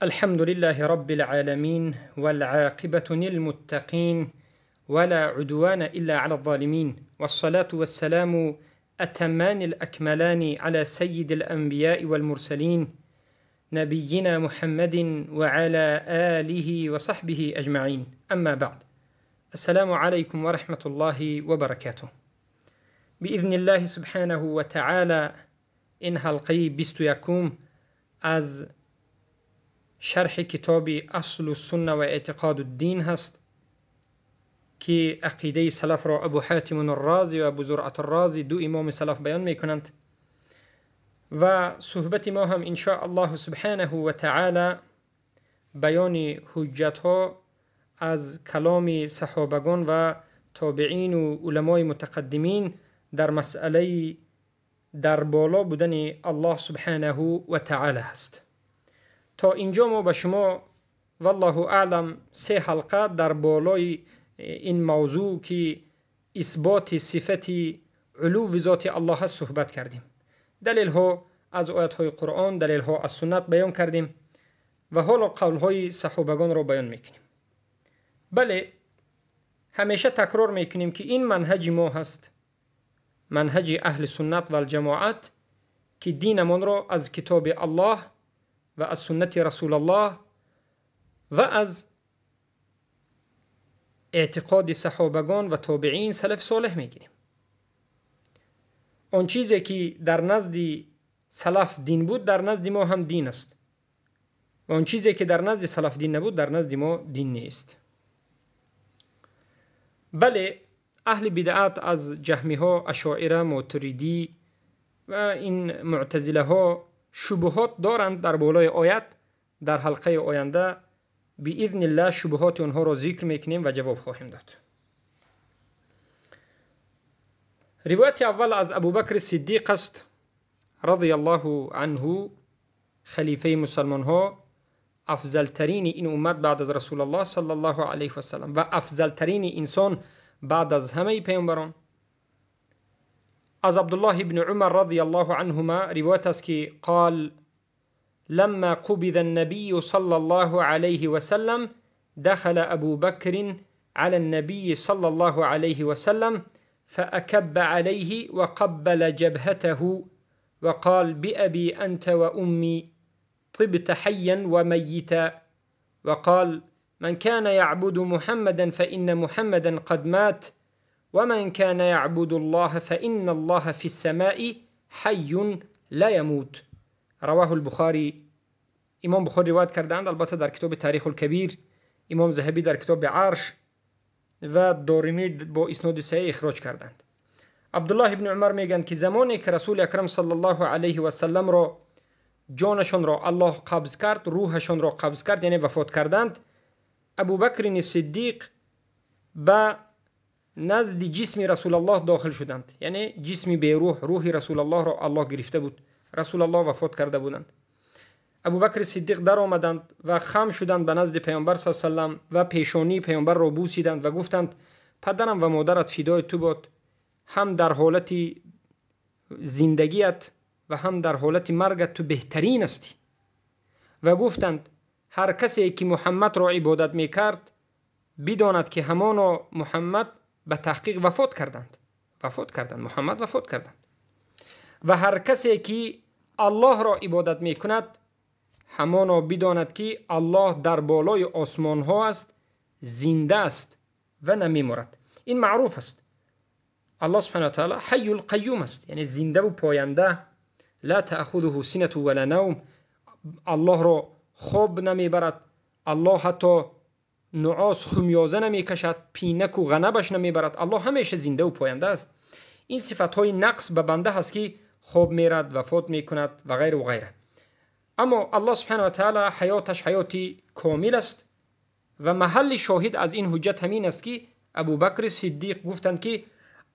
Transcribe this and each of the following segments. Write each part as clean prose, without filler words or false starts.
الحمد لله رب العالمين والعاقبة للمتقين ولا عدوان إلا على الظالمين والصلاة والسلام أتمان الأكملان على سيد الأنبياء والمرسلين نبينا محمد وعلى آله وصحبه أجمعين. أما بعد، السلام عليكم ورحمة الله وبركاته. بإذن الله سبحانه وتعالى این حلقه 21 از شرح کتاب اصل السنه و اعتقاد الدین هست که عقیده سلف را ابو حاتم الرازی و ابو زرعة الرازی دو امام سلف بیان می کنند و صحبت ما هم ان شاء الله سبحانه و تعالی بیان حجت ها از کلام صحابگان و تابعین و علمای متقدمین در مسئله در بالا بودن الله سبحانه و تعالی هست. تا اینجا ما به شما والله اعلم 3 حلقه در بالای این موضوع که اثبات صفت علو ذات الله هست صحبت کردیم. دلیل ها از آیات های قرآن، دلیل ها از سنت بیان کردیم و حالا قول های صحابگان را بیان میکنیم. بله، همیشه تکرار میکنیم که این منهج ما هست، منهج اهل سنت و الجماعت، که دینمان را از کتاب الله و از سنت رسول الله و از اعتقاد صحابگان و تابعین سلف صالح میگیریم. آن چیزی که در نزد سلف دین بود در نزد ما هم دین است و آن چیزی که در نزد سلف دین نبود در نزد ما دین نیست. بله، اهل بدعت از جهمی ها، اشاعره، ماتریدی و این معتزله ها شبهات دارند در بالای آیت. در حلقه آینده باذن الله شبهات اونها را ذکر میکنیم و جواب خواهیم داد. روایت اول از ابوبکر صدیق است رضی الله عنه، خلیفه مسلمان ها، افضل ترین این امت بعد از رسول الله صلی الله علیه و سلم و افضل ترین انسان بعد از همه پیامبران. از عبدالله ابن عمر رضی الله عنهما روایت است که قال لما قبض النبي صلى الله عليه وسلم دخل أبو بكر على النبي صلى الله عليه وسلم فأكب عليه وقبل جبهته وقال بأبي أنت وأمي طبت حيا وميتا، وقال من كان يعبد محمدا فإن محمدا قد مات ومن كان يعبد الله فإن الله في السماء حي لا يموت. رواه البخاری. امام بخاری روایت کردند، البته در کتاب تاریخ الکبیر، امام ذهبی در کتاب عرش و دارمی با اسناد صحیح اخراج کردند. عبدالله ابن عمر میگن که زمانی که رسول اکرم صلی الله علیه و سلم را جانشان را الله قبض کرد، روحشان را قبض کرد، یعنی وفات کردند، ابوبکر صدیق به نزد جسم رسول الله داخل شدند، یعنی جسم به روح، روح رسول الله را الله گرفته بود، رسول الله وفات کرده بودند. ابوبکر صدیق در آمدند و خم شدند به نزد پیامبر صلی الله علیه و سلم و پیشانی پیامبر را بوسیدند و گفتند پدرم و مادرت فدای تو باد، هم در حالت زندگیت و هم در حالت مرگت تو بهترین استی. و گفتند هر کسی که محمد را عبادت میکرد بداند که همانا محمد به تحقیق وفات کردند، محمد وفات کردند. و هر کسی که الله را عبادت میکند همانا بداند که الله در بالای آسمان ها است، زنده است و نمیمرد. این معروف است. الله سبحانه و تعالی حی القیوم است، یعنی زنده و پاینده، لا تأخذه سنة ولا نوم. الله را خواب نمیبرد، الله حتی نعاس خمیازه نمیکشد، پینک و غنبش نمیبرد. الله همیشه زنده و پاینده است. این صفت های نقص به بنده هست که خواب میرد، وفات میکند و غیره و غیره. اما الله سبحانه و تعالی حیاتش حیاتی کامل است و محل شاهد از این حجت همین است که ابوبکر صدیق گفتند که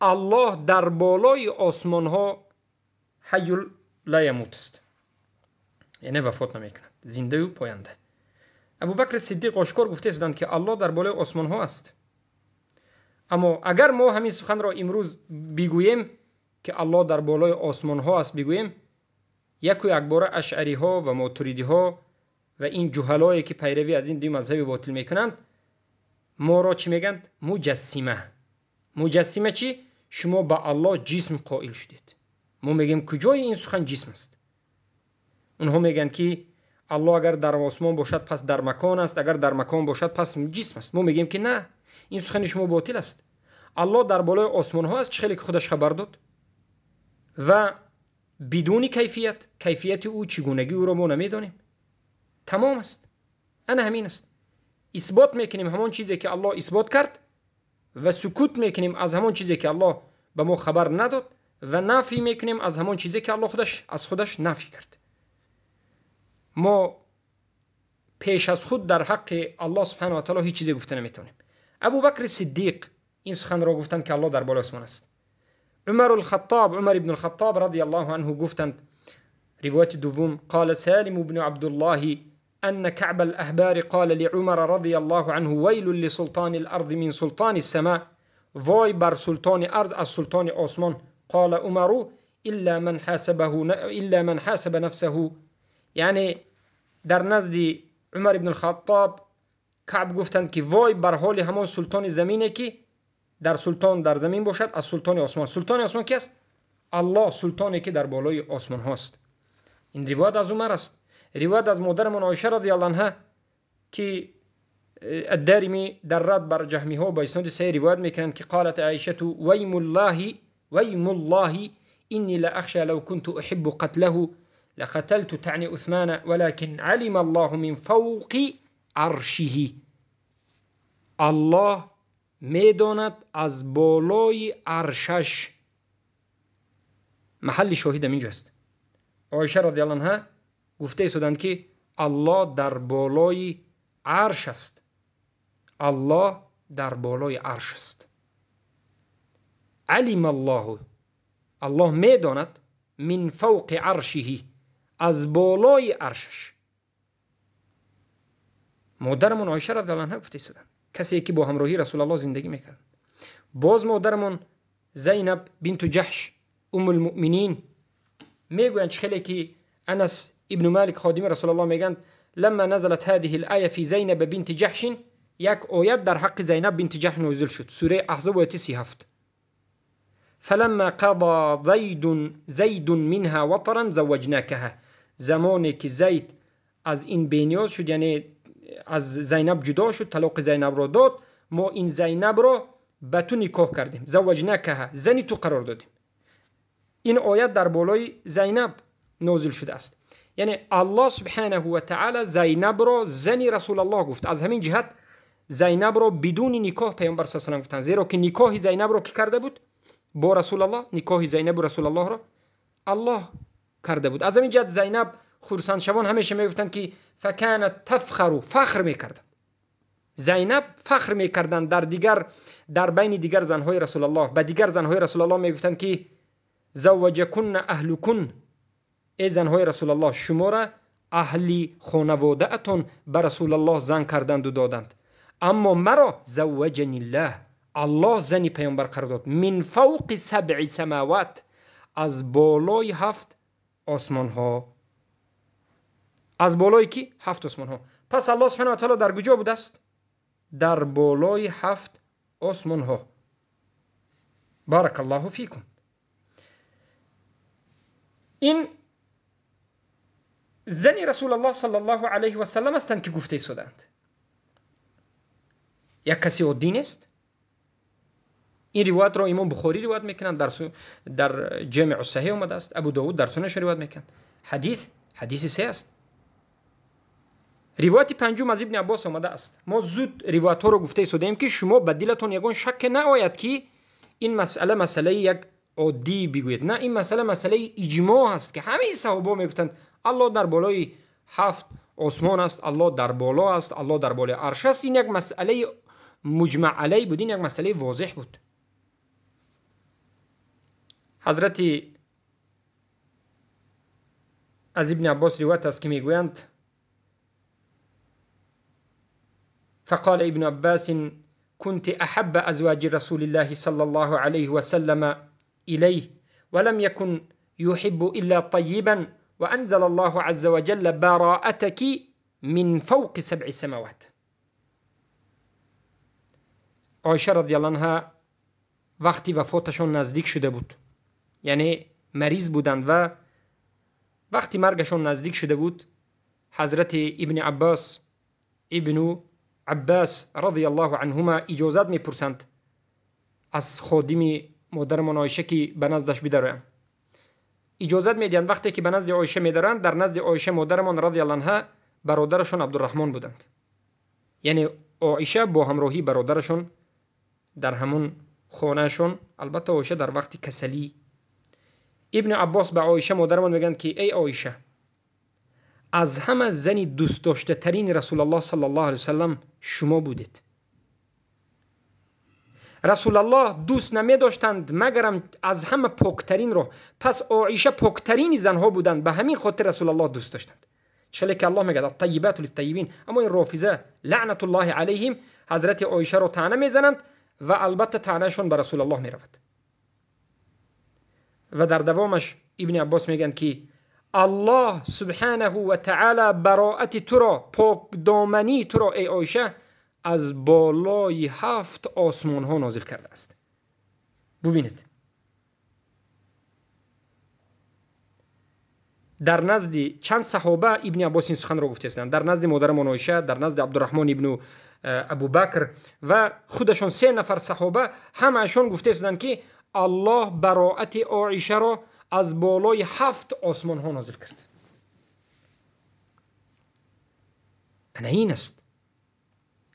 الله در بالای آسمان ها حی لا یموت است، یعنی وفات نمیکند، زنده و پاینده. ابوبکر صدیق آشکار گفته استند که الله در بالای آسمان ها است. اما اگر ما همین سخن را امروز بگوییم که الله در بالای آسمان ها است بگوییم، یک بار اشعری ها و ماتریدی ها و این جهلایی که پیروی از این دو مذهب باطل میکنند ما را چی میگند؟ مجسمه. مجسمه چی؟ شما با الله جسم قائل شدید. ما میگیم کجای این سخن جسم است؟ اونها میگن که الله اگر در آسمان باشد پس در مکان است، اگر در مکان باشد پس جسم است. ما میگیم که نه، این سخن شما باطل است. الله در بالای آسمان ها است، چه خیلی که خودش خبر داد و بدون کیفیت او چگونگی او را ما نمیدانیم. تمام است. انا همین است. اثبات میکنیم همون چیزی که الله اثبات کرد و سکوت میکنیم از همون چیزی که الله به ما خبر نداد و نفی میکنیم از همون چیزی که الله خودش نفی کرد. ما پیش از خود در حق الله سبحانه و تعالی هیچ چیزی گفته نمیتونیم. ابو بکر صدیق این سخن را گفتند که الله در بالای آسمان است. عمر ابن الخطاب رضی الله عنه گفتند، روایت دوم، قال سالم بن عبد الله ان كعب الاحبار قال لعمر رضی الله عنه ويل لسلطان الارض من سلطان السماء، وای بر سلطان ارض از سلطان آسمان. قال عمر الا من حاسب نفسه، یعنی در نزد عمر ابن الخطاب کعب گفتند که وای بر حال همان سلطان زمینه که در زمین باشد از سلطان آسمان. سلطان آسمان کی است؟ الله، سلطانی که در بالای آسمان هاست. این روایت از عمر است. روایت از مادرمون عایشه رضی الله عنها که الدارمی در رد بر جهمی ها با اسناد صحیح روایت میکنند که قالت عایشه ویم الله اینی لاخشى لو كنت احب قتله لقتلت تعني عثمان ولكن علم الله من فوق عرشه. الله میداند از بالای عرشش. محل شاهد اینجاست. عایشه رضی الله عنها گفته شدند که الله در بالای عرش است. الله در بالای عرش است. علم الله میداند من فوق عرشه، از بالای عرشش. مادرمون عایشه رضی الله عنها گفته شدند، کسی که با همراهی رسول الله زندگی میکرد. باز مادرمون زینب بنت جحش ام المؤمنین میگویند خیلی که انس ابن مالک خادم رسول الله میگند لما نزلت هذه الايه في زینب بنت جحش، یک آیت در حق زینب بنت جحش نازل شد، سوره احزاب آیت 37. فلما قضى زید منها وطرا زوجناكها، زمانی که زید از این بینیاز شد، یعنی از زینب جدا شد، طلاق زینب را داد، ما این زینب را به تو نکاح کردیم. زوجناکها، زنی تو قرار دادیم. این آیت در بالای زینب نازل شده است. یعنی الله سبحانه و تعالی زینب را زنی رسول الله گفت. از همین جهت زینب را بدون نکاح پیامبر صلی الله علیه و آله گفتند، زیرا که نکاح زینب را کی کرده بود با رسول الله؟ نکاح زینب و رسول الله را الله کرده بود. از همین جهت زینب خرسند شوان همیشه میگفتند که فکانت تفخر، فخر میکرد. زینب فخر میکردند در بین دیگر زنهای رسول الله. به دیگر زنهای رسول الله میگفتند که زوجکن اهلکن، ای زنهای رسول الله شما را اهلی خانواده اتون به رسول الله زن کردند و دادند، اما مرا زوجنی الله زنی پیامبر قرار داد. من فوق 7 سماوات، از بالای 7 آسمان ها. از بالای کی؟ 7 آسمان ها. پس الله سبحانه و تعالی در کجا بوده است؟ در بالای 7 آسمان ها. بارک الله فیکم. این زنی رسول الله صلی الله علیه و سلم هستند که گفته شدند. یک کسی عادی نیست. این روایت را امام بخاری روایت میکنند، در جامع الصحیح اومده است. ابو داود در سننش روایت میکنند. حدیث صحیح است. روایت پنجم از ابن عباس اومده است. ما زود روایت ها رو گفته شدیم که شما به دلتون یگان شک نآید که این مسئله یک عادی بگوید. نه، این مسئله اجماع است که همه صحابه میگفتند الله در بالای 7 آسمان است، الله در بالا است، الله در بالای عرش است. این یک مسئله مجمع علیه بود، این یک مسئله واضح بود. حضرت از ابن عباس روایت است که میگویند فقال ابن عباس كنت احب ازواج رسول الله صلى الله عليه وسلم اليه ولم يكن يحب الا طيبا وانزل الله عز وجل براءتك من فوق 7 سماوات. عایشه رضی الله عنها وقتی وفاتشون نزدیک شده بود، یعنی مریض بودند و وقتی مرگشون نزدیک شده بود، حضرت ابن عباس رضی الله عنهما اجازت میپرسند از خادم مادرمان عایشه که به نزدش بدرند. اجازت میدهند. وقتی که به نزد عایشه میدارند، در نزد عایشه مادرمان رضی الله عنها برادرشون عبدالرحمن بودند. یعنی عایشه با همراهی برادرشون در همون خانهشون، البته عایشه در وقت کسلی. ابن عباس به عایشه مادرمان میگن که ای عایشه، از همه زنی دوست داشته ترین رسول الله صلی الله علیه وسلم شما بودید. رسول الله دوست نمی داشتند مگرم از همه پاکترین رو. پس عایشه پاکترین زنها بودند، به همین خاطر رسول الله دوست داشتند. چلی که الله میگه الطیبات للطیبین. اما این رافضه لعنت الله علیهم حضرت عایشه رو طعنه میزنند و البته طعنهشون به رسول الله میرود. و در دوامش ابن عباس میگن که الله سبحانه و تعالی براءت تو را، پاک دامنی تو را ای عایشه، از بالای 7 آسمان ها نازل کرده است. ببینید در نزد چند صحابه ابن عباس این سخن را گفته هستند. در نزد مادرمان عایشه، در نزد عبدالرحمن ابن ابوبکر و خودشون 3 نفر صحابه، همهشون گفته هستند که الله براءت عایشه را از بالای 7 آسمان ها نازل کرد. انا این است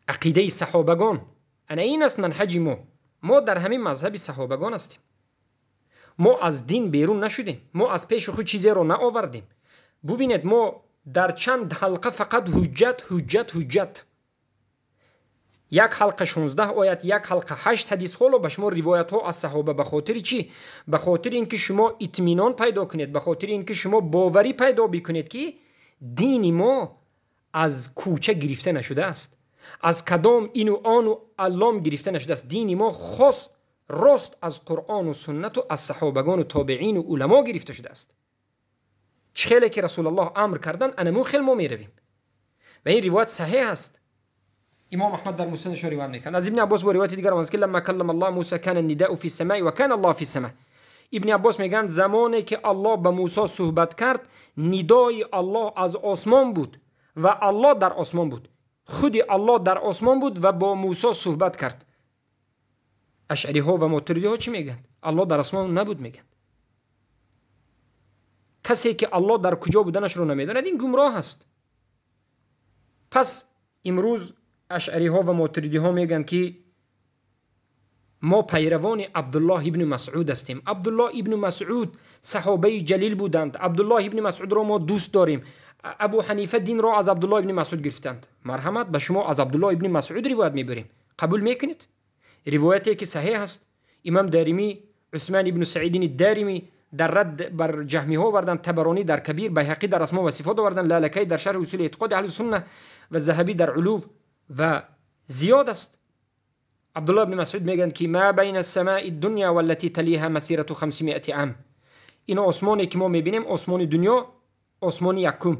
عقیده صحابگان، انا این است منهج ما در همین مذهب صحابگان هستیم. ما از دین بیرون نشدیم، ما از پیش خود چیزی رو نآوردیم. ببینید ما در چند حلقه فقط حجت یک حلقه 16 آیت، یک حلقه 8 حدیث حالا به شما روایت ها از صحابه. به خاطر چی؟ به خاطر اینکه شما اطمینان پیدا کنید، به خاطر اینکه شما باوری پیدا بکنید که دین ما از کوچه گرفته نشده است، از کدام این و آن و علام گرفته نشده است. دین ما خاص راست از قرآن و سنت و از صحابگان و تابعین و علما گرفته شده است. چه خیلی که رسول الله امر کردن انمون خیلی ما میرویم و این روایت صحیح است. امام احمد در مسندش روایت میکنه از ابن عباس با روایت دیگر از که لما کلم الله موسی کان النداء فی السماء و کان الله فی السماء. ابن عباس میگن زمانی که الله به موسی صحبت کرد، ندای الله از آسمان بود و الله در آسمان بود. خود الله در آسمان بود و با موسی صحبت کرد. اشعری ها و ماتریدی ها چی میگن؟ الله در آسمان نبود میگن. کسی که الله در کجا بودنش رو نمیداند این گمراه است. پس امروز اشعری ها و ماتریدی ها میگن که ما پیروان عبدالله ابن مسعود هستیم. عبدالله ابن مسعود صحابه جلیل بودند. عبدالله ابن مسعود را ما دوست داریم. ابو حنیفه دین را از عبدالله ابن مسعود گرفتند. مرحمت به شما از عبدالله ابن مسعود روایت میبریم، قبول میکنید؟ روایتی که صحیح است. امام دارمی، عثمان ابن سعید الدارمی در رد بر جهمی ها وردن، تبرانی در کبیر، بیهقی در اسماء و صفات وردن، لالکی در شرح اصول اعتقاد اهل سنت و ذهبی در علو و زیاد است. عبدالله ابن مسعود میگن که ما بین السماء الدنیا والتي تلیها مسیره 500 عام. این آسمانی که ما میبینیم آسمان دنیا، آسمان یکم.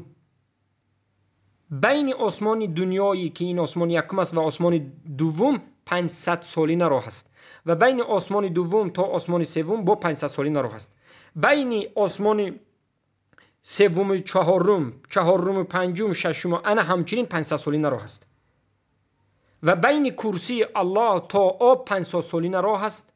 بین آسمان دنیایی که این آسمان یکم است و آسمان دوم 500 سالینه راه است و بین آسمان دوم تا آسمان سوم با 500 سالینه راه است. بین آسمان سوم چهارم پنجم ششم انا همچنین 500 سالینه راه است و بین کرسی الله تا آب 500 سالینه راه است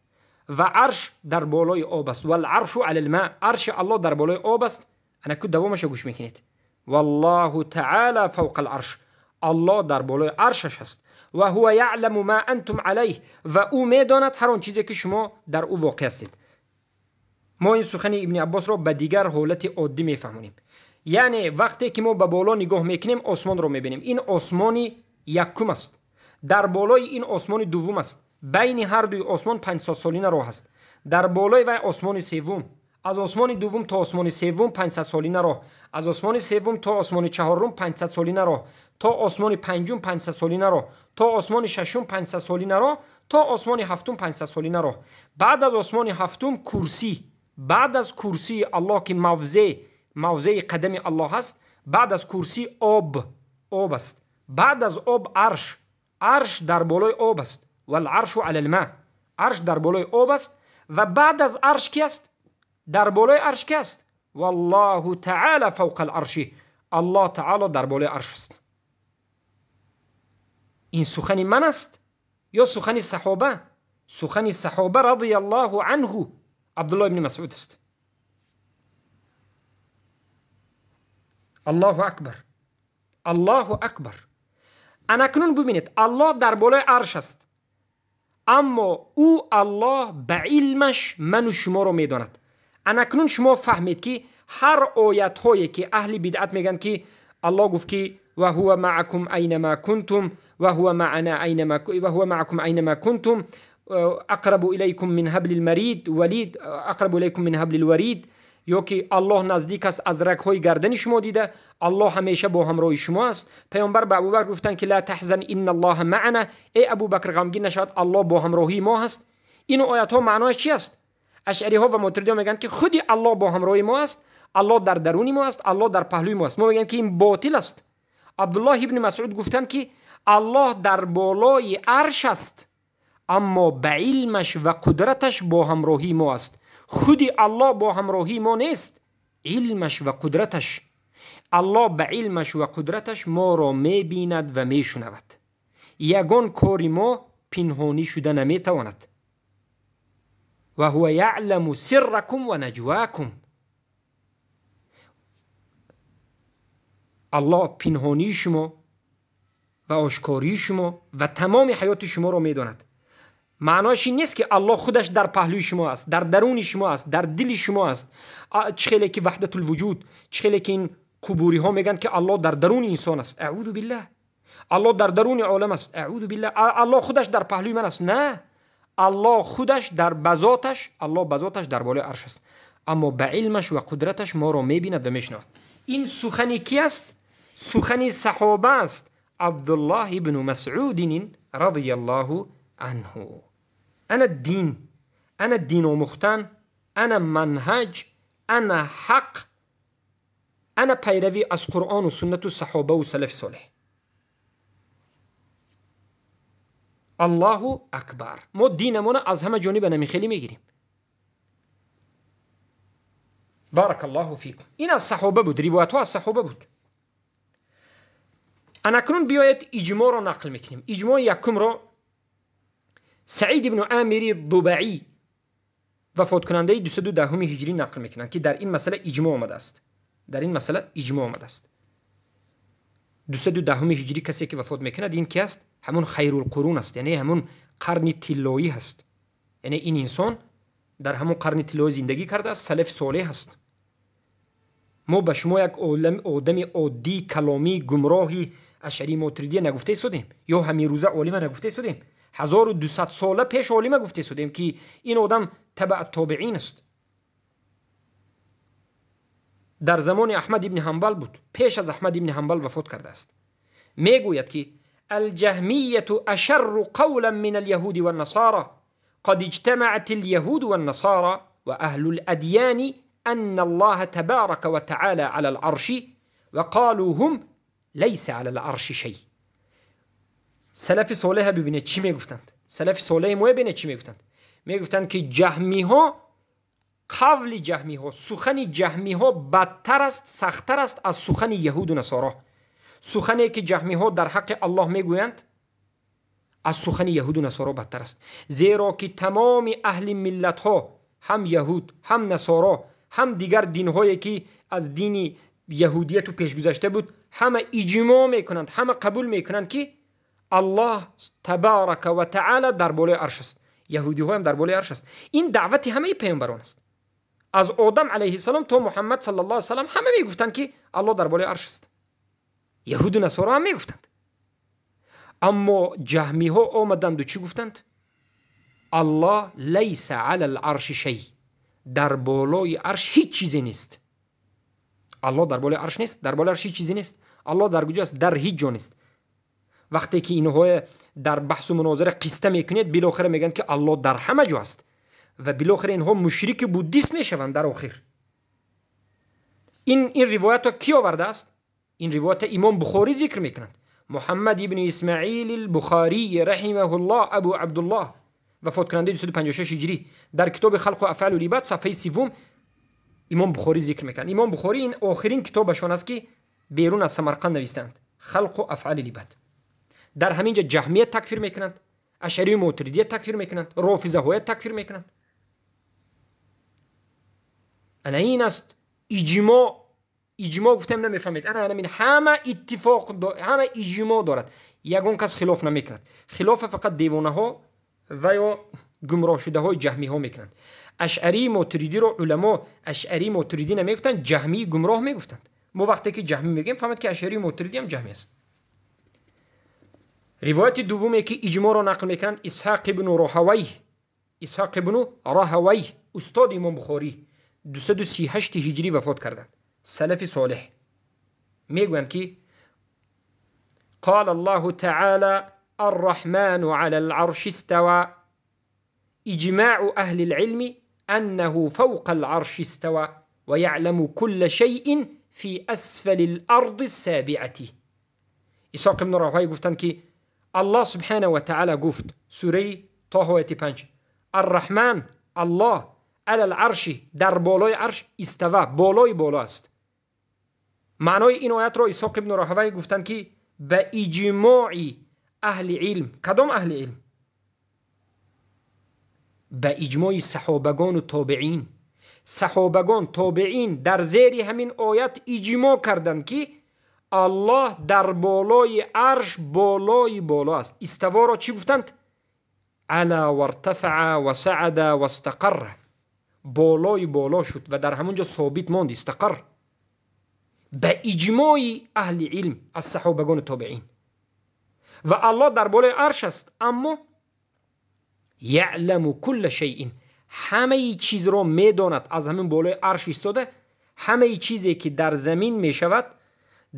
و عرش در بالای آب است. و العرش علی الماء، عرش الله در بالای آب است. انا که دوامش گوش میکنید. والله تعالی فوق العرش، الله در بالای عرشش است. و هو یعلم ما انتم علیه، و او میداند هر آن چیزی که شما در او واقع هستید. ما این سخن ابن عباس را به دیگر حالت عادی میفهمونیم. یعنی وقتی که ما به بالا نگاه میکنیم آسمان رو میبینیم، این آسمانی یکم است، در بالای این آسمان دوم است، بین هر دوی آسمان 500 سالینه راه است. در بالای و آسمان سوم، از آسمان دوم تا آسمان سوم 500 سالینه راه، از آسمان سوم تا آسمان چهارم 500 سالینه راه، تا آسمان پنجم 500 سالینه راه، تا آسمان ششم 500 سالینه راه، تا آسمان هفتم 500 سالینه راه. بعد از آسمان هفتم کرسی، بعد از کرسی الله که موضع قدم الله هست، بعد از کرسی آب است. بعد از آب عرش در بالای آب است. والعرش علی الماء، عرش در بالای آب است. و بعد از عرش کی است؟ در بالای عرش کی است؟ والله تعالی فوق العرش، الله تعالی در بالای عرش است. این سخن من است یا سخن صحابه؟ سخن صحابه رضی الله عنه عبدالله ابن مسعود است. الله اکبر، الله اکبر. اکنون ببینید الله در بالای عرش است، اما او الله به علمش من و شما رو میداند. اکنون شما فهمید که هر آیت هایی که اهل بدعت میگن که الله گفت که و هو معکم اینما کنتم و هو معنا اینما و هو معکم اینما کنتم اقرب الیکم من حبل الورید اقرب الیکم من حبل الورید، یا که الله نزدیک است از رگ‌های گردن شما دیده، الله همیشه با همراه شما است. پیامبر به ابوبکر گفتن که لا تحزن ان الله معنا، ای ابوبکر غمگین نشود، الله با همراهی ما هست. این آیات ها معناش چی است؟ اشعری ها و ماتریدی ها میگن که خودی الله با همراه ما است، الله در درون ما است، الله در پهلوی ما است. ما میگیم که این باطل است. عبدالله ابن مسعود گفتن که الله در بالای عرش است، اما به علمش و قدرتش با همراهی ما است. خودی الله با همراهی ما نیست، علمش و قدرتش. الله به علمش و قدرتش ما را میبیند و میشنود. یگان کاری ما پنهانی شده نمیتواند. و هو یعلم سرکم و نجواکم، الله پنهانی شما و آشکاری شما و تمام حیات شما را میداند. معناش این نیست که الله خودش در پهلوی شما است، در درون شما است، در دل شما است. چخیلی که وحدت الوجود، چخیلی که این قبوری ها میگن که الله در درون انسان است، اعوذ بالله. الله در درون عالم است، اعوذ بالله. الله خودش در پهلوی من است، نه. الله خودش در بذاتش، الله بذاتش در بالای عرش است، اما به علمش و قدرتش ما را میبیند و میشنود. این سخنی کی است؟ سخنی صحابه است، عبدالله ابن مسعود رضی الله عنه. أنا الدين، أنا الدين ومختان، أنا منهج، أنا حق، أنا پیروی از قرآن و سنت و صحابه و سلف صالح. الله اکبر. ما دینمون از همه جانب نمیخیلی میگیریم. بارک الله فیکم. این از صحابه بود، روایت ها از صحابه بود. اکنون بیاید اجماع را نقل میکنیم. اجماع یکم را سعید بن عامر ضبعی وفات کننده 210 هجری نقل میکنن که در این مسئله اجماع آمده است. در این مسئله اجماع آمده است. 210 هجری کسی که وفات میکنه این کی است؟ همون خیر القرون است، یعنی همون قرن طلایی هست. یعنی این انسان در همون قرن طلایی زندگی کرده است، سلف صالح است. ما به شما یک آدم عادی کلامی گمراهی اشعری ماتریدی نگفته شدیم، یا همین روزه عالم نگفته شدیم. 1200 ساله پیش عالم گفته شدیم که این آدم تبع تابعین است. در زمان احمد ابن حنبل بود، پیش از احمد ابن حنبل وفات کرده است. میگوید که الجهمیة اشر قولا من اليهود والنصارى قد اجتمعت اليهود والنصارى واهل الاديان ان الله تبارك وتعالى على العرش وقالوا هم ليس على العرش شيء. سلف صالح ببینید چی میگفتند. سلف صالح ما ببینید چی میگفتند. میگفتند که جهمی ها، قول جهمی ها، سخن جهمی ها بدتر است، سختتر است از سخن یهود و نصارا. سخنی که جهمی ها در حق الله میگویند از سخن یهود و نصارا بدتر است، زیرا که تمام اهل ملت ها، هم یهود هم نصارا هم دیگر دین هایی که از دین یهودیت و پیش گذشته بود، همه اجماع میکنند، همه قبول میکنند که الله تبارک و تعالی در بالای عرش است. یهودی ها هم در بالای عرش است. این دعوت همه پیامبران است، از آدم علیه السلام تا محمد صلی الله علیه و سلم همه میگفتند که الله در بالای عرش است. یهود و نصارا هم میگفتند. اما جهمی ها آمدند و چی گفتند؟ الله لیس علی العرش شیء، در بالای عرش هیچ چیزی نیست. الله در بالای عرش نیست، در بالای عرش هیچ چیزی نیست. الله در کجاست؟ در هیچ جا نیست. وقتی که اینها در بحث و مناظره قصه میکنید، بالاخره میگن که الله در همه جا است و بالاخره اینها مشرک بودیسم میشوند در آخر. این روایت ها کی آورده است؟ این روایت امام بخاری ذکر میکنند. محمد ابن اسماعیل البخاری رحمه الله ابو عبدالله وفات کننده 256 هجری در کتاب خلق و افعال و العباد صفحه 3 امام بخاری ذکر میکنند. امام بخاری این آخرین کتابشون است که بیرون از سمرقند نوشتند، خلق و افعال العباد. در همینجا جهمیه تکفیر میکنند، اشعری و ماتریدیه تکفیر میکنند، رافضه های تکفیر میکنند. انا این است اجماع گفتم نمیفهمید. انا من همه اتفاق همه اجماع دارد، یگان کس خلاف نمیکند. خلاف فقط دیوانه ها و یا گمراه شده های جهمی ها میکنند. اشعری ماتریدی رو علما اشعری ماتریدی نمیگفتند، جهمی گمراه میگفتند. ما وقتی که جهمی میگیم فهمید که اشعری ماتریدی هم جهمی است. روایت دومی که اجماع را نقل میکنند اسحاق ابن راهوی استاد امام بخاری 238 هجری وفات کردند، سلف صالح. میگویند که قال الله تعالى الرحمن على العرش استوى اجماع اهل العلم انه فوق العرش استوى ويعلم كل شيء في اسفل الارض السابعه. اسحاق ابن راهوی گفتند که الله سبحانه و تعالی گفت، سوره طه آیه 5، الرحمن الله علی العرش در بالای عرش استوا بالای بالا است. معنای این آیت را اسحاق ابن راهوی گفتند که به اجماع اهل علم. کدام اهل علم؟ به اجماع صحابگان و تابعین. صحابگان تابعین در زیر همین آیت اجماع کردند که الله در بالای عرش بالای بالا است. استوا را چی گفتند؟ علا و ارتفع و صعد و استقر، بالای بالا شد و در همونجا ثابت ماند، استقر. به اجماع اهل علم از صحابگان و تابعین. و الله در بالای عرش است، اما یعلم کل شیء، همه چیز را میداند. از همین بالای عرش ایستاده، همه چیزی که در زمین میشود،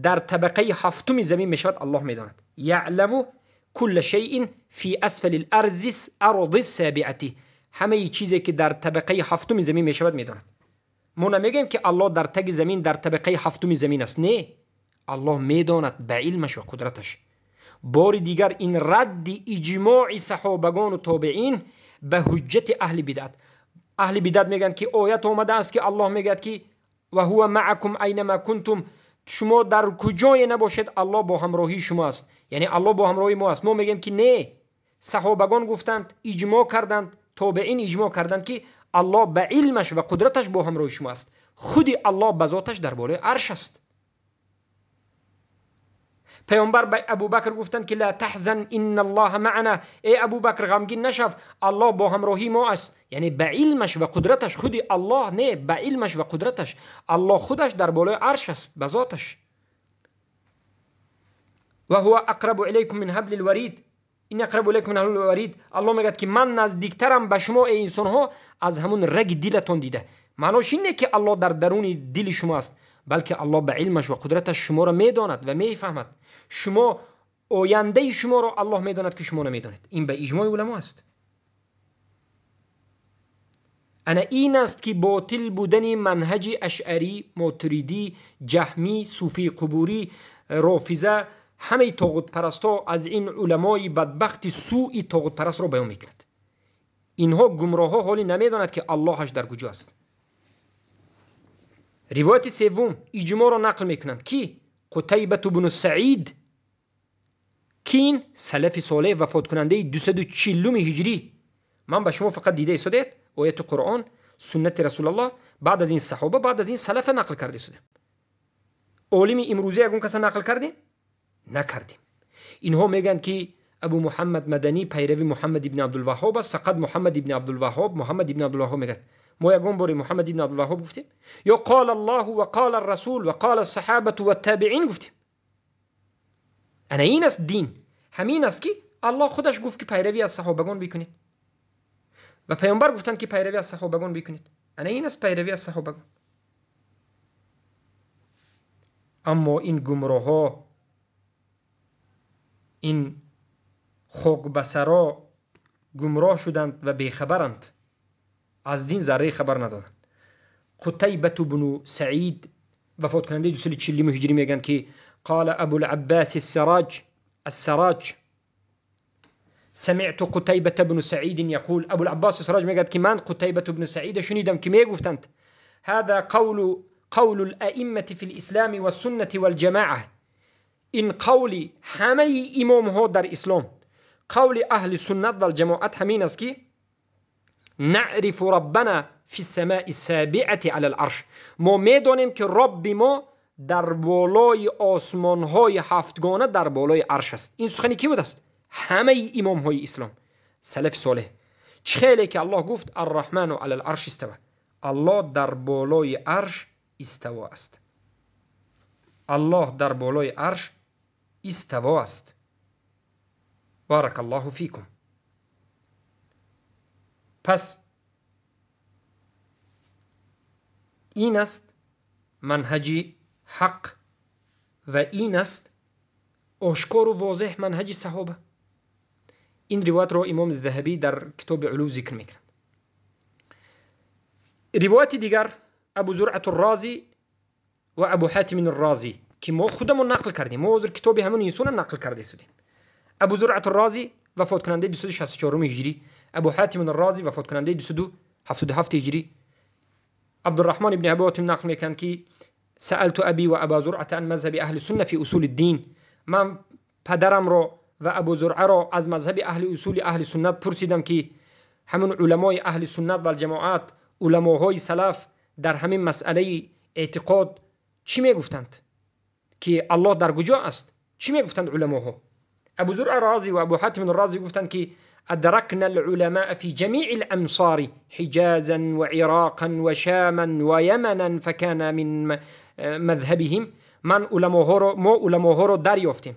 در طبقه هفتم زمین میشود، الله میداند. یعلم کل شیء فی اسفل الارض السابعه، همه چیزی که در طبقه هفتم زمین میشود میداند. ما نمیگیم که الله در تگ زمین در طبقه هفتم زمین است، نه، الله میداند به علمش و قدرتش. بار دیگر این رد اجماع صحابگان و تابعین به حجت اهل بدعت. اهل بدعت میگن که آیت آمده است که الله میگه که و هو معکم اینما کنتم، شما در کجای نباشید الله با همراهی شما است، یعنی الله با همراهی ما است. ما میگیم که نه، صحابگان گفتند، اجماع کردند، تابعین اجماع کردند که الله به علمش و قدرتش با همراهی شما است. خودی الله به ذاتش در بالای عرش است. پیامبر به ابوبکر گفتند که لا تحزن ان الله معنا، ای ابوبکر غمگین نشو، الله با همراهی ما است. یعنی به علمش و قدرتش، خودی الله، نه، به علمش و قدرتش الله خودش در بالای عرش است به ذاتش. و هو اقرب الیکم من حبل الورید، این اقرب الیکم من حبل الورید. الله میگه که من نزدیکترم به شما ای انسان ها از همون رگ دلتون دیده. معناش اینه که الله در درون دل شما است، بلکه الله به علمش و قدرتش شما را میداند و میفهمد. شما آینده شما را الله میداند که شما نمیدانید. این به اجماع علما است. انا این است که باطل بودن منهج اشعری، ماتریدی، جهمی، صوفی قبوری، رافضه، همه طاغوت پرستا از این علمای بدبخت سوء طاغوت پرست را بیان میکند. اینها گمراه ها حالی نمیداند که اللهش در کجا است. روایت سوم اجماع را نقل میکنند که قتیبه بن سعید کین سلف صالح وفات کننده 240 هجری. من به شما فقط دیده ایستادید آیت قرآن، سنت رسول الله، بعد از این صحابه، بعد از این سلف نقل کرده شده. عالم امروزی اگون کسا نقل کردیم؟ نکردیم. اینها میگن که ابو محمد مدنی پیروی محمد ابن عبدالوهاب است، فقط محمد ابن عبدالوهاب. محمد ابن عبدالوهاب میگن ما یگون باری محمد ابن عبدالوهاب گفتیم، یا قال الله و قال الرسول و قال الصحابه و التابعین گفتیم. انا این است دین، همین است که الله خودش گفت که پیروی از صحابگان بکنید و پیامبر گفتن که پیروی از صحابگان بکنید. انا این است پیروی از صحابگان. اما این گمراه ها، این خوک بسرا گمراه شدند و بیخبرند، از دین ذره خبر ندارند. قتیبه بن سعید وفات کننده 240 هجری میگن که قال أبو العباس السراج سمعت قتيبة بن سعيد يقول. أبو العباس السراج میگد که من قتيبة بن سعيد شنیدم که میگفتند هذا قول الأئمة في الإسلام والسنة والجماعة. این قول همه امام ها در اسلام، قول اهل سنت و الجماعت همین است که نعرف ربنا في السماء السابعة على العرش. ما میدانیم که رب ما در بالای آسمان های هفتگانه در بالای عرش است. این سخنی کی بود است؟ همه امام های اسلام سلف صالح. چه خیلی که الله گفت الرحمن علی العرش استوى. الله در بالای عرش استوا است. الله در بالای عرش استوا است. بارک الله فیکم. پس این است منهج حق و این است آشکار و واضح منهج صحابه. این روایت را امام الذهبی در کتاب علو ذکر میکنند. روایت دیگر ابو زرعة الرازی و ابو حاتم الرازی که ما خودمون نقل کردیم، ما از کتاب همون ایشون نقل کرده شدیم. ابو زرعة الرازی وفات کننده 264 هجری، ابو حاتم الرازی وفات کننده 277 هجری. عبدالرحمن ابن ابی حاتم نقل میکنند که سألت ابي و ابا زرعة عن مذهب اهل السنه في اصول الدين. من پدرم را و ابو زرعه را از مذهب اهل سنت پرسیدم که همون علمای اهل سنت و الجماعت، علماهای سلف در همین مسئله اعتقاد چی میگفتند که الله در کجا است؟ چی میگفتند علماها؟ ابو زرعه رازی و ابو حاتم الرازی گفتند که ادركنا العلماء في جميع الامصار حجازا وعراقا وشاما ويمنا فكان من مذهبهم. ما علماها رو دریافتیم،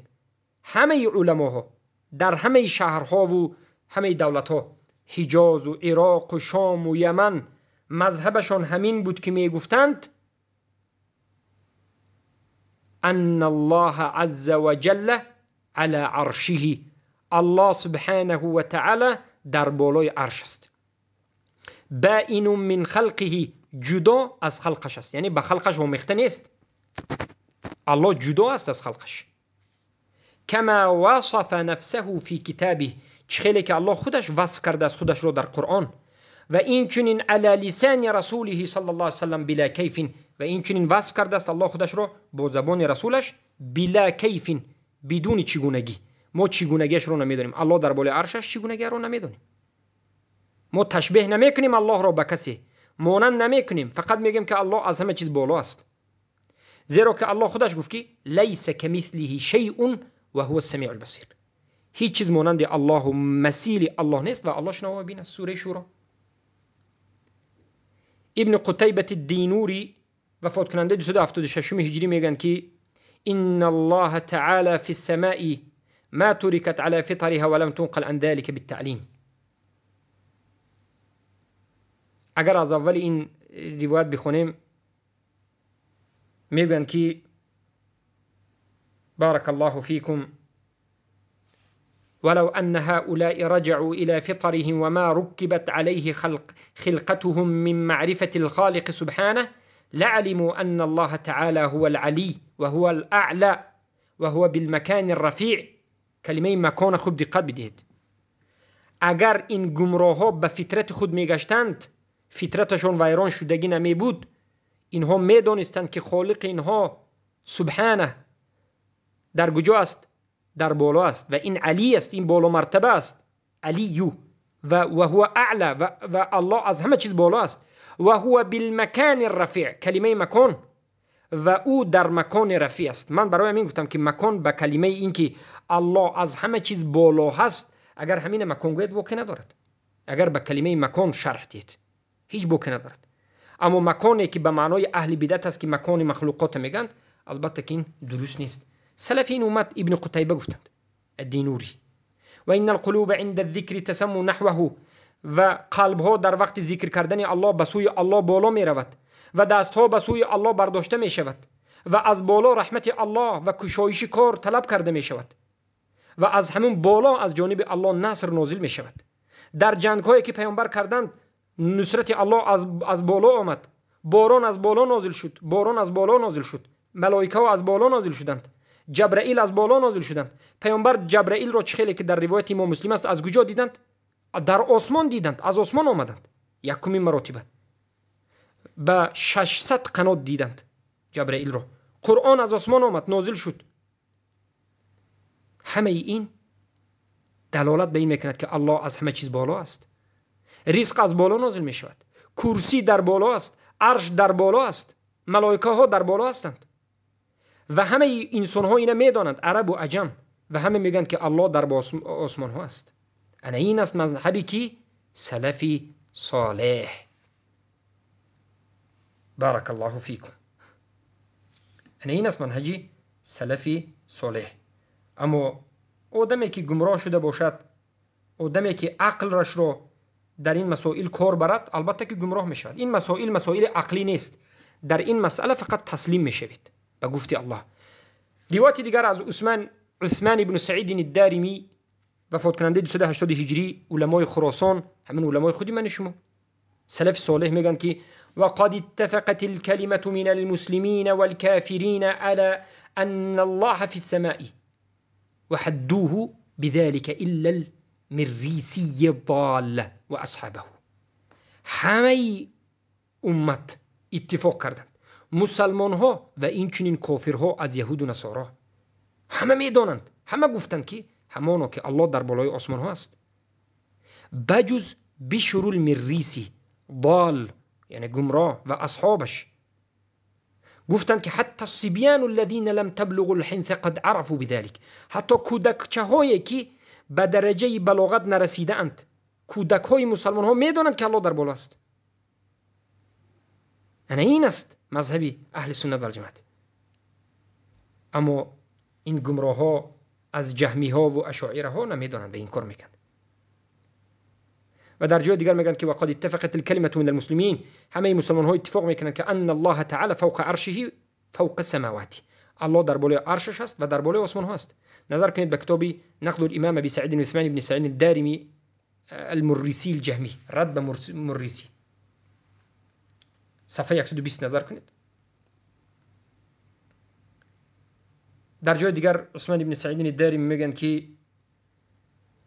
همه علماها در همه شهرها و همه دولتها، حجاز و عراق و شام و یمن، مذهبشان همین بود که میگفتند ان الله عز وجل على عرشه. الله سبحانه و تعالی در بالای عرش است. بائن من خلقه، جدا از خلقش است، یعنی به خلقش آمیخته نیست. الله جدا است از خلقش. کما وصف نفسه فی کتابه، چه خیلی که الله خودش وصف کرده از خودش رو در قرآن. و این چنین علی لسان رسوله صلی الله علیه وسلم بلا کیف، و این چنین وصف کرده است الله خودش رو با زبان رسولش بلا کیف، بدون چگونگی. ما چگونگیش رو نمیدونیم، الله در بالای عرشش چگونگی رو نمیدونیم. ما تشبیه نمیکنیم الله رو با کسی، مانند نمیکنیم، فقط میگیم که الله از همه چیز بالا است. زیرا که الله خودش گفت که لیس کمثله شیء و هو السمیع البصیر. هیچ چیز مانند الله و مثیل الله نیست و الله شنوا و بین است. سوره شورا. ابن قتیبة الدینوری وفات کننده 276 هجری میگن که ان الله تعالی فی السماء ما تركت على فطرها ولم تنقل عن ذلك بالتعلیم. اگر از اول این روایت بخونیم میگن که بارك الله فيكم ولو أن هؤلاء رجعوا إلى فطرهم وما ركبت عليه خلقتهم من معرفة الخالق سبحانه لعلموا أن الله تعالى هو العلي وهو الأعلى وهو بالمكان الرفيع. کلمه مکان خوب دقت بدهید. اگر این گمراه ها به فطرت خود میگشتند، فطرتشون ویران شدگی نمی بود، اینها میدانستند که خالق اینها سبحانه در کجا است؟ در بالا است و این علی است، این بالا مرتبه است، علیو و هو اعلا و الله از همه چیز بالا است. و هو بالمکان الرفیع، کلمه مکان، و او در مکان رفیع است. من برای همین گفتم که مکان به کلمه این که الله از همه چیز بالا هست، اگر همین مکان گوید بوکی ندارد. اگر به کلمه مکان شرح دید هیچ بوکی ندارد. اما مکانی که به معنای اهل بدعت است که مکان مخلوقات میگند، البته که این درست نیست. سلفین اومد ابن قتیبه گفتند الدینوری و این القلوب عند الذکر تسمو نحوه، و قلب ها در وقت ذکر کردن الله به سوی الله بالا می رود و دست ها به سوی الله برداشته می شود و از بالا رحمت الله و کشایش کار طلب کرده می شود و از همون بالا از جانب الله نصر نازل می شود. در جنگ هایی که پیامبر کردند نصرت الله از بالا آمد، باران از بالا نازل شد، باران از بالا نازل شد، ملائکه ها از بالا نازل شدند. جبرائیل از بالا نازل شدند. پیامبر جبرائیل را چه خیلی که در روایت امام مسلم است از کجا دیدند؟ در آسمان دیدند، از آسمان آمدند. یکمین مراتبه با 600 قنات دیدند جبرائیل را. قرآن از آسمان آمد، نازل شد. همه این دلالت به این میکند که الله از همه چیز بالا است. رزق از بالا نازل می شود. کرسی در بالا است، عرش در بالا است، ملائکه ها در بالا هستند و همه انسان ها اینه میدانند، عرب و عجم، و همه میگن که الله در آسمان ها است. انا این است مذهبی که سلفی صالح. بارک الله فیکم. انا این است منهجی سلفی صالح. اما آدمی که گمراه شده باشد، آدمی که عقل رش رو در این مسائل کار برد، البته که گمراه می شود. این مسائل عقلی نیست. در این مسئله فقط تسلیم می شوید به گفت الله. روایت دیگر از عثمان ابن سعید الدارمی، وفات کننده 280 هجری، علمای خراسان، همین علمای خودی من شما سلف صالح میگن که وقد اتفقت الكلمة من المسلمين والكافرين على أن الله في السماء وحدوه بذلك إلا المريسي الضال وأصحابه. همه امت اتفاق کردند، مسلمان ها و این چنین کافرها از یهود و نصارا، همه میدانند، همه گفتند که همانا که الله در بالای آسمان ها است، بجز بشر المریسی ضال، یعنی گمراه، و اصحابش. گفتند که حتی الصبیان الذین لم تبلغ الحنث قد عرفوا بذلك، حتی کودکچه هایی که به درجه بلاغت نرسیده اند، کودک های مسلمان ها میدانند که الله در بالا است. انا این است مذهبی اهل سنت و الجماعت. اما این گمراه ها از جهمی ها و اشاعره ها نمیدانند و این کار میکنند. و در جای دیگر میگن که وقد اتفقت الكلمة من المسلمین، همه مسلمان ها اتفاق میکنند که ان الله تعالی فوق عرشه فوق السماوات، الله در بالای عرشش است و در بالای آسمان ها است. نظر کنید به کتاب نقل الامام ابی سعید عثمان بن سعید الدارمی المرسی الجهمی، رد به مرسی، صفحه 120 نظر کنید. در جای دیگر عثمان بن سعید الدارمی میگن که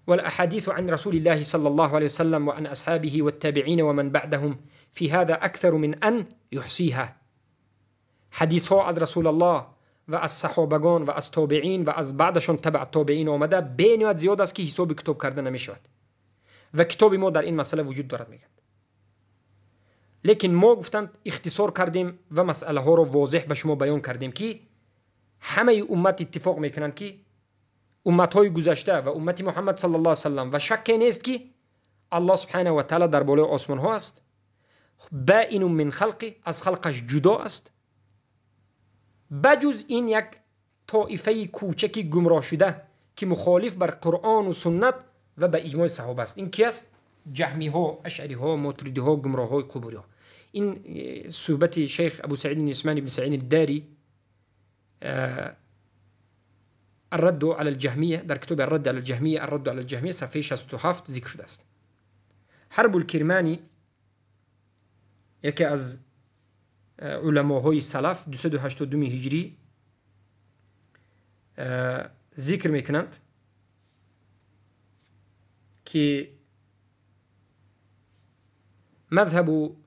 والأحاديث عن رسول الله صلى الله عليه وسلم وعن أصحابه والتابعين ومن بعدهم في هذا أكثر من أن يحصيها. حدیث ها از رسول الله و از صحابگان و از تابعین و از بعدشون تبع تابعین آمده بینیاد زیاد است که حساب کتاب کرده نمی شود و کتاب ما در این مسئله وجود دارد میگن. لیکن ما گفتند اختصار کردیم و مسئله ها رو واضح به شما بیان کردیم که همه امت اتفاق میکنند که امت‌های گذشته و امت محمد صلی الله علیه وسلم و شک نیست که الله سبحانه و تعالی در بالای آسمان ها است، بائن من خلقه، از خلقش جدا است، بجز این یک طائفه کوچکی گمراه شده که مخالف بر قرآن و سنت و به اجماع صحابه است. این کی است؟ جهمی ها، اشعری ها، ماتریدی ها، گمراه های قبوری ها. این صحبت شیخ ابو سعید عثمان بن سعید الداری الرد على الجهمیه، در کتاب الرد على الجهمیه، الرد على الجهمیه صفحه 67 ذکر شده است. حرب الکرمانی یکی از علماهای سلف 282 هجری ذکر میکنند که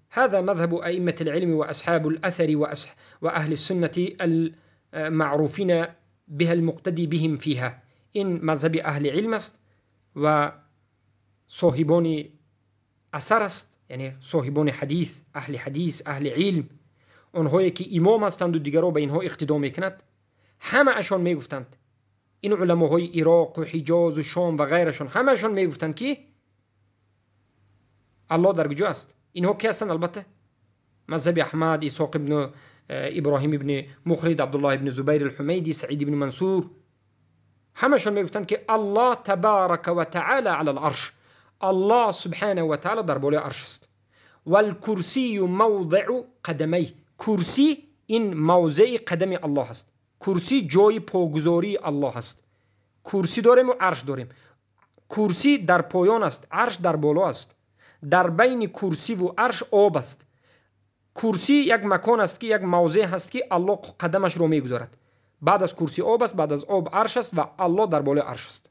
هذا مذهب أئمة العلم وأصحاب الأثر وأهل السنة المعروفين بها المقتدي بهم فيها. این مذهب اهل علم است و صاحبان اثر است، یعنی صاحبان حدیث، اهل علم، اونهایی که امام هستند و دیگرها به اینها اقتدا میکنند. همه اشان میگفتند، این علماهای عراق و حجاز و شام و غیرشون، همه اشان میگفتند که الله در کجا است. اینها کی هستند؟ البته مذهب احمد، اسحاق ابن ابراهیم ابن مخلد، عبدالله ابن زبیر الحمیدی، سعید ابن منصور، همشون میگفتند که الله تبارک و تعالی علی العرش، الله سبحانه و تعالی در بالای عرش است. والکرسی موضع قدمی، کرسی این موضع قدم الله است. کرسی جای پاگذاری الله است. کرسی داریم و عرش داریم. کرسی در پایان است، عرش در بالا است. در بین کرسی و عرش آب است. کرسی یک مکان است که یک موضع هست که الله قدمش رو میگذارد. بعد از کرسی آب است، بعد از آب عرش است و الله در بالای عرش است.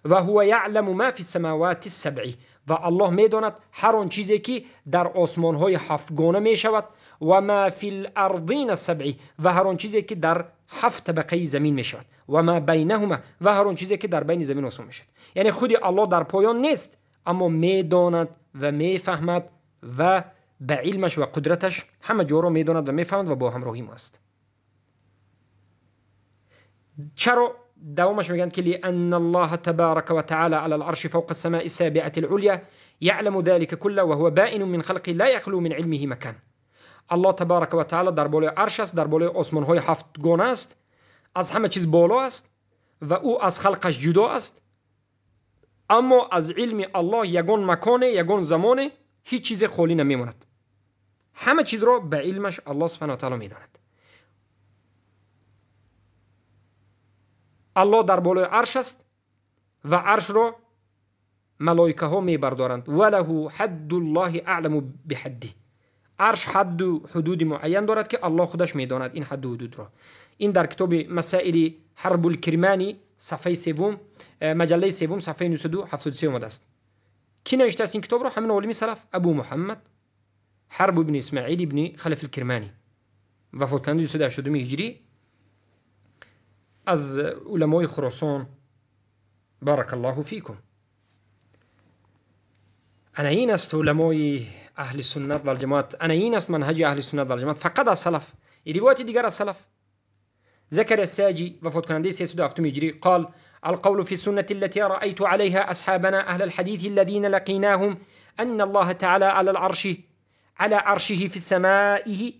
و هو یعلم ما فی السماوات السبع، و الله میداند هر آن چیزی که در آسمان های هفتگانه می شود، و ما فی الارضین السبع، و هر آن چیزی که در 7 طبقه زمین می شود، و ما بینهما، و هر آن چیزی که در بین زمین و آسمان می شود. یعنی خودی الله در پایان نیست، اما میداند و میفهمد و به علمش و قدرتش همه جا را میداند و میفهمد و با همراهی ما است. چرا دوامش میگن که لأن الله تبارك وتعالى على العرش فوق السماء السابعة العليا يعلم ذلك كله وهو بائن من خلقه لا يخلو من علمه مكان. الله تبارك وتعالى در بالای عرش است، در بالای آسمان های 7 گانه است، از همه چیز بالا است و او از خلقش جدا است، اما از علم الله یگان مکان، یگان زمان، هیچ چیز خالی نمیماند. همه چیز را به علمش الله سبحانه و تعالی میداند. الله در بالای عرش است و عرش را ملائکه ها میبردارند. وله حد الله اعلم بحده. عرش حد و حدود معین دارد که الله خودش میداند این حد و حدود را. این در کتاب مسائل حرب الکرمانی صفحه 3 مجله 3 صفحه 973 آمده است. کی نوشته است این کتاب را؟ همین عالم سلف ابو محمد حرب ابن اسماعیل ابن خلف الکرمانی، وفات کننده 280 هجری، از علمای خراسان. بارک الله فیکم. انا این است علمای اهل سنت و الجماعت، انا این است منهج اهل سنت و الجماعت، فقط از سلف. روایت دیگر از سلف. ذكر الساجي وفات کننده 307 هجری قال: القول في السنة التي رأيت عليها أصحابنا أهل الحديث الذين لقيناهم أن الله تعالى على عرشه في السماء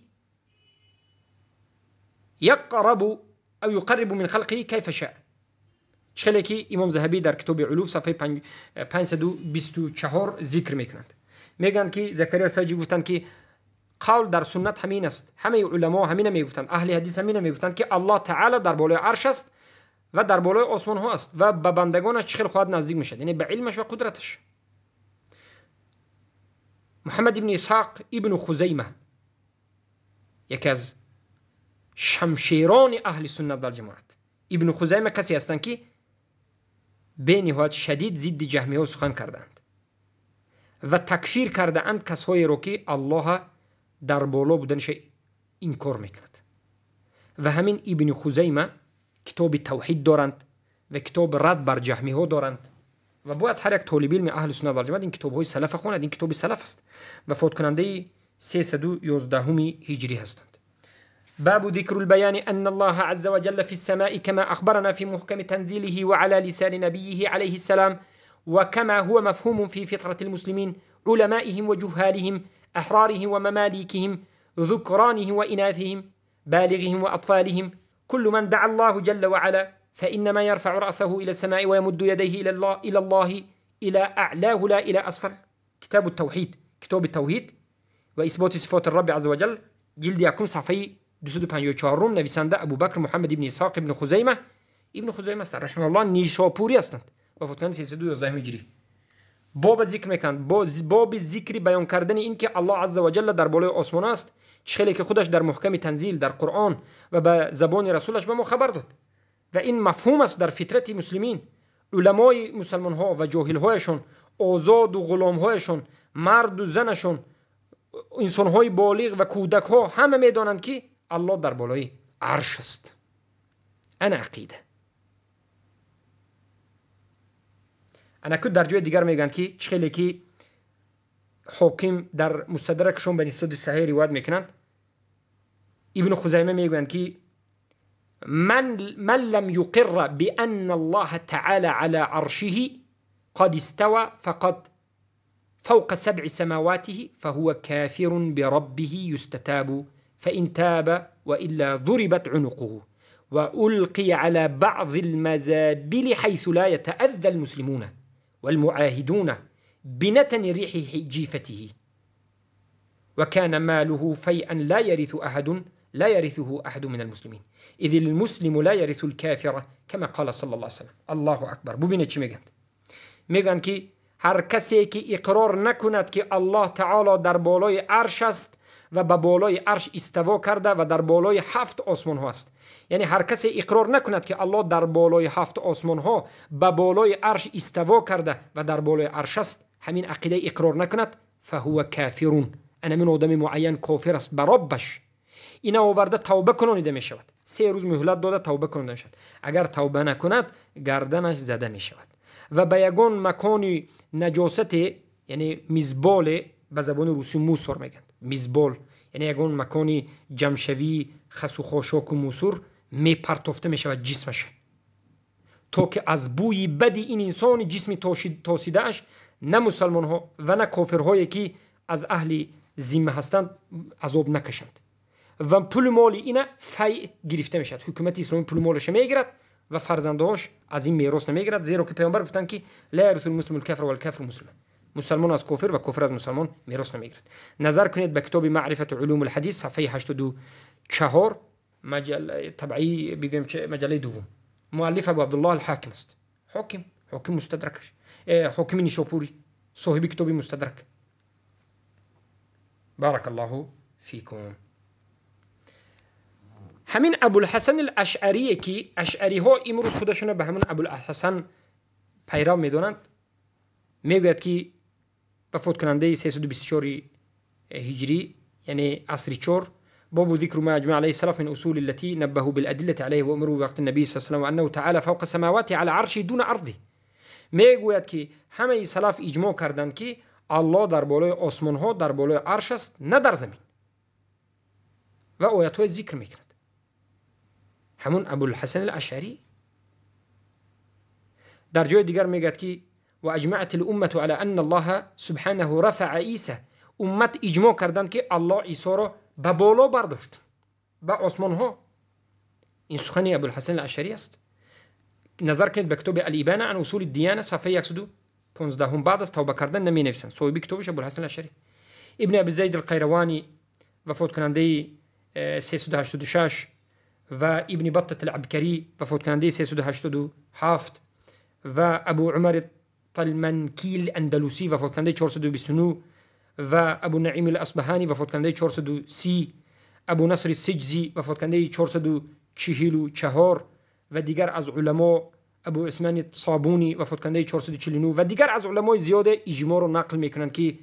يقرب أو يقرب من خلقه كيف شاء. چخیلی که امام ذهبی در کتاب علوف صفحه 524 ذکر میکنند. میگن که زکریا ساجی گفتند که قول در سنت همین است، همه علما همین میگفتند، اهل حدیث همین میگفتند که الله تعالی در بالای عرش است و در بالای آسمان ها است و به بندگانش چخیل خواهد نزدیک میشد، یعنی به علمش و قدرتش. محمد ابن اسحاق ابن خزیمه یکی از شمشیران اهل سنت و جماعت. ابن خزیمه کسی هستند که به نهایت شدید ضد جهمیه ها سخن کردند و تکفیر کرده اند کسایی رو که الله در بالا بودنش انکار میکند. و همین ابن خزیمه کتاب توحید دارند و کتاب رد بر جهمیه ها دارند و باید هر یک طالب علم اهل سنت و جماعت این کتاب های سلف خواند. این کتاب سلف است. وفات کننده 311 هجری هستند. باب ذكر البيان أن الله عز وجل في السماء كما أخبرنا في محكم تنزيله وعلى لسان نبيه عليه السلام، وكما هو مفهوم في فطرة المسلمين علمائهم وجهالهم أحرارهم ومماليكهم ذكرانهم وإناثهم بالغهم وأطفالهم. كل من دعا الله جل وعلا فإنما يرفع رأسه إلى السماء ويمد يديه إلى الله إلى أعلاه لا إلى أسفل. كتاب التوحيد، كتاب التوحيد وإثبات صفات الرب عز وجل، جلد يكون صفحه 254 نویسنده ابوبکر محمد ابن اسحاق ابن خزیمه است رحمه الله، نیشاپوری هستند. وفات کننده 311 هجری. باب ذکر میکنند، باب ذکر بیان کردن این که الله عز و جل در بالای آسمان است، چخیلی که خودش در محکم تنزیل در قرآن و به زبان رسولش به ما خبر داد و این مفهوم است در فطرت مسلمین. علمای مسلمان ها و جاهل هایشون، آزاد و غلام هایشون، مرد و زنشون، انسان های بالغ و کودک ها همه میدانند که الله در بالای عرش است. انا عقیده. انا که در جای دیگر میگن که چخیلی که حاکم در مستدرکشون به نسبت صحیح روایت میکنند، ابن خزیمه میگن که من لم يقر بأن الله تعالى على عرشه قد استوى فقط فوق 7 سماواته فهو كافر بربه يستتاب فإن تاب وإلا ضربت عنقه وألقي على بعض المزابل حيث لا يتأذى المسلمون والمعاهدون بنتن ريح جيفته وكان ماله فيئا لا يرثه أحد من المسلمين إذ المسلم لا يرث الكافر كما قال صلى الله عليه وسلم. الله أكبر. ببینید چی میگن که هر کسی که اقرار نکند که الله تعالی در بالای عرش است و به بالای عرش استوا کرده و در بالای 7 آسمان ها است. یعنی هر کسی اقرار نکند که الله در بالای 7 آسمان ها به بالای عرش استوا کرده و در بالای عرش است، همین عقیده اقرار نکند، فهو کافرون، انا من آدم معین کافر است به ربش. اینا آورده توبه کنانیده می شود. 3 روز مهلت داده توبه کنانیده می شود. اگر توبه نکند گردنش زده می شود و به یگان مکان نجاست، یعنی میزبال، به زبان روسی موسور میگن، میزبال یعنی یگان مکانی جمشوی خس و خاشاک و موسور می پرتفته می شود جسمش، تا که از بوی بدی این انسان جسمی تاسیده اش نه مسلمان ها و نه کافرهایی که از اهل ذمه هستند عذاب نکشند و پول مال اینا فیع گرفته میشد. حکومت اسلامی پول مالش میگیرد و فرزندهاش از این میراث نمیگیرد، زیرا که پیامبر گفتن که لا یرث المسلم الکافر والکافر مسلم، مسلمان از کافر و کافر از مسلمان میراث نمیگیرد. نظر کنید به کتاب معرفت علوم الحدیث صفحه 84 طبعی بگیم چه مجله دوم، مؤلف ابو عبدالله الحاکم است. حاکم مستدرکش، حاکم نیشاپوری صاحب کتاب مستدرک. بارک الله فیکم. همین ابوالحسن الاشعری که اشعری ها امروز خودشون به همون ابوالحسن پیرو میدونند، میگوید که وفات کننده 324 هجری یعنی عصر 4، باب ذکر ما اجمع عليه السلف من اصول التي نبهوا بالادله عليه وامروا بوقت النبي صلى الله عليه وسلم وانه تعالى فوق السماوات على عرشه دون عرضه. میگوید که همه سلف اجماع کردند که الله در بالای آسمان ها در بالای عرش است، نه در زمین، و آیات های ذکر میکند. همون ابوالحسن الاشعری در جای دیگر میگوید که و اجمعت الامه على ان الله سبحانه رفع عیسی، امت اجماع کردند که الله عیسی را به بالا برداشت به آسمان ها. این سخن ابوالحسن الاشعری است. نظر کنید به کتاب الابانه عن اصول الدیانه صفحه 115 بعد از توبه کردن نمی نویسند. صاحب کتابش ابوالحسن الاشعری. ابن ابی زید القیروانی وفات کننده 386 و ابن بطة العبکری وفات کننده 387 و ابو عمر طلمنکی الاندلسی وفات کننده 429 و ابو نعیم الاصبهانی وفات کننده 430، ابو نصر السجزی وفات کننده 444 و دیگر از علما، ابو عثمان صابونی وفات کننده 449 و دیگر از علمای زیاده اجماع رو نقل میکنند که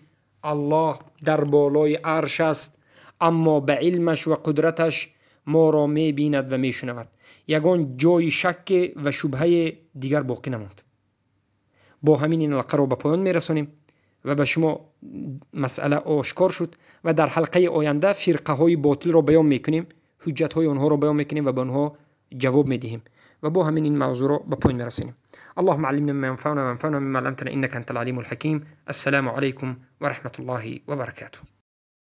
الله در بالای عرش است، اما به علمش و قدرتش ما را میبیند و میشنود. یگان جای شک و شبهه دیگر باقی نماند. با همین این حلقه را به پایان میرسانیم و به شما مسئله آشکار شد و در حلقه آینده فرقه های باطل را بیان میکنیم، حجت های آنها را بیان میکنیم و به آنها جواب میدهیم و با همین این موضوع را به پایان میرسانیم. اللهم علمنا مما ينفعنا وانفعنا مما علمتنا انك انت العليم الحكيم. السلام عليكم ورحمة الله وبركاته.